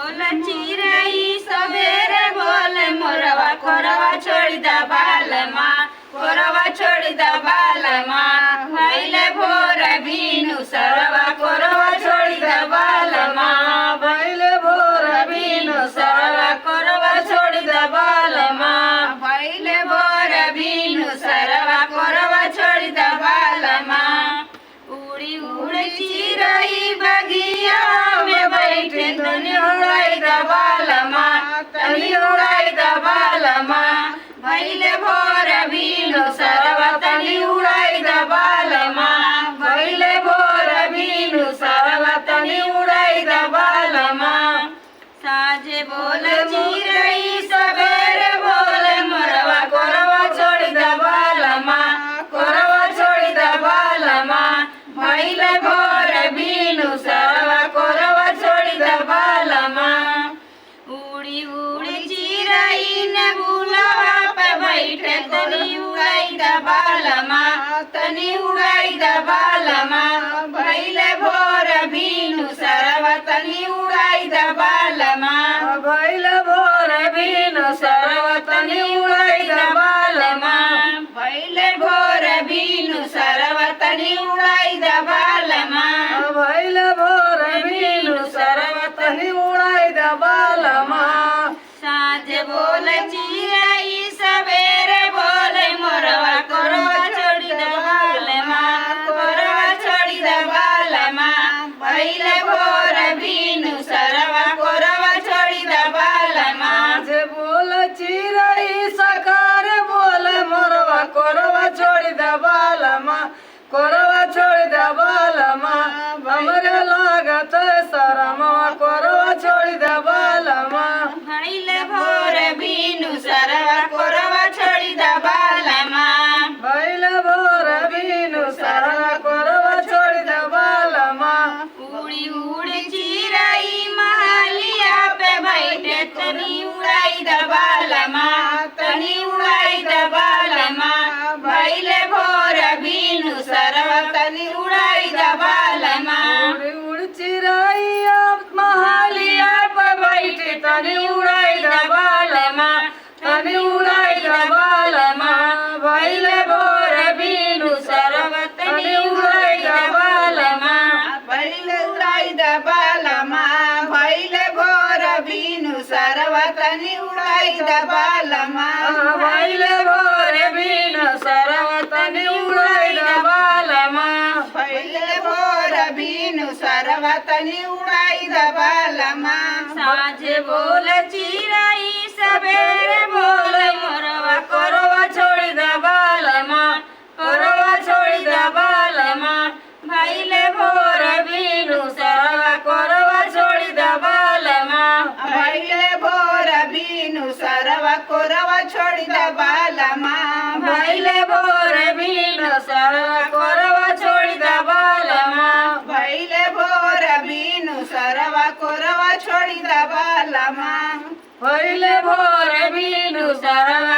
बोल चिरई सबेरे बोले मोरवा कोरवा छोड़ी दा बाल माँ कोरवा छोड़ी दा बाल माँ भैले भोर बीनु सरवा कोरवा छोड़ी दा बाल माँ भैले भोर बीनु सरवा कोरवा छोड़ी दा बाल माँ भैले भोर बीनु सरवा कोरवा छोड़ी दा बाल माँ उड़ी उड़ी चिरई बगिया में बैठे तनी उड़ाई दा बाल माँ तनी उड़ाई दा बाल माँ भैले भोर बीनु सरवा तनी उड़ाई दा बाल माँ भैले भोर बीनु सरवा तनी उड़ाई दा बाल माँ साजे बोल चिरई सबेरे बोले मोरवा कोरवा छोड़ी दा बाल माँ कोरवा छोड़ी दा बाल माँ भैले भोर बीनु सरवा कोरवा छोड़ी दा बाल माँ उड़ी उड़ी चिरई ने बुलावा पे बैठे तनी उड़ाई दा बाल माँ तनी उड़ाई दा बाल माँ भैले भोर बीनु सरवा तनी उड़ाई दा बाल माँ भैले भोर बीनु सरवा तनी उड़ाई दा बाल माँ भैले भोर बीनु सरवा तनी उड़ाई दा बाल माँ भैले भोर बीनु सरवा तनी उड़ाई दा बाल माँ साँझ बोले चिरई सबेरे बोले मोरवा कोरवा छोड़ी दा बाल माँ कोरवा छोड़ी दा बाल माँ भैले भोर बीनु सरवा कोरवा छोड़ी दा बाल माँ जे बोल चिरई सकार बोले मोरवा कोरवा छोड़ी दा बाल माँ कोरवा छोड़ी दा बाल माँ हमरे लागत शरमा कोरवा छोड़ी दा बाल माँ भैले भोर बीनु सरवा कोरवा छोड़ी दा बाल माँ भैले भोर बीनु सरवा कोरवा छोड़ी दा बाल माँ उड़ी उड़ी चिरई महलिया पे बैठे तनी उड़ाई दा बाल माँ तनी उड़ाई दा बाल माँ भैले भोर बीनु सरवा तनी उड़ाई दा बाल माँ उड़ी उड़ी चिरई महलिया पे बैठे तनी उड़ाई दा बाल माँ तनी उड़ाई दा बाल माँ भैले भोर बीनु सरवा तनी उड़ाई दा बाल माँ भैले उड़ाई दा बाल माँ भैले भोर बीनु सरवा तनी उड़ाई दा बाल माँ भैले भोर बीनु सरवा तनी उड़ाई दा बाल माँ भैले भोर बीनु सरवा तनी उड़ाई दा बाल माँ साँझ बोल चिरई सबेरे बोले मोरवा कोरवा छोड़ी दा बाल माँ कोरवा छोड़ी दा बाल माँ भैले भोर बीनु सरवा कोरवा छोड़ी दा बाल माँ भैले भोर बीनु सरवा कोरवा छोड़ी दा बाल माँ भैले भोर बीनु सरवा कोरवा छोड़ी दा बाल माँ भैले भोर बीनु सरवा कोरवा छोड़ी दा बाल माँ भैले भोर बीनु सरवा